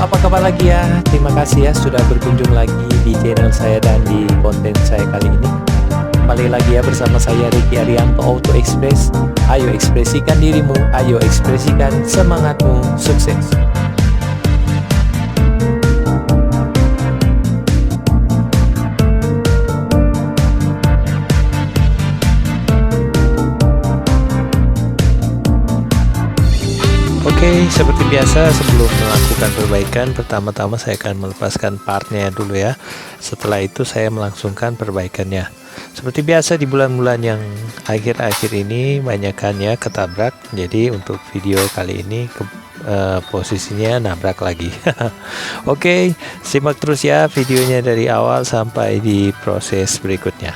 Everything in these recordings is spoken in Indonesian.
apa kabar lagi ya? Terima kasih ya sudah berkunjung lagi di channel saya dan di konten saya kali ini. Kembali lagi ya bersama saya Ricky Arianto Auto Express. Ayo ekspresikan dirimu, ayo ekspresikan semangatmu, sukses. Oke, seperti biasa sebelum melakukan perbaikan, pertama-tama saya akan melepaskan partnya dulu ya. Setelah itu saya melangsungkan perbaikannya. Seperti biasa di bulan-bulan yang akhir-akhir ini banyakannya ketabrak. Jadi untuk video kali ini posisinya nabrak lagi. Oke, simak terus ya videonya dari awal sampai di proses berikutnya.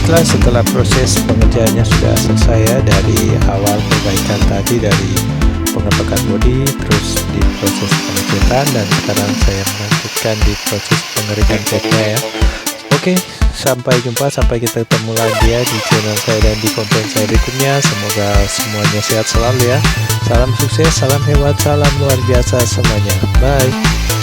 Baiklah, setelah proses pengerjaannya sudah selesai ya, dari awal perbaikan tadi, dari pengecekan bodi, terus di proses pengecatan, dan sekarang saya melanjutkan di proses pengeringan catnya ya. Oke, sampai jumpa, sampai kita ketemu lagi ya di channel saya dan di konten saya berikutnya. Semoga semuanya sehat selalu ya. Salam sukses, salam hebat, salam luar biasa semuanya. Bye.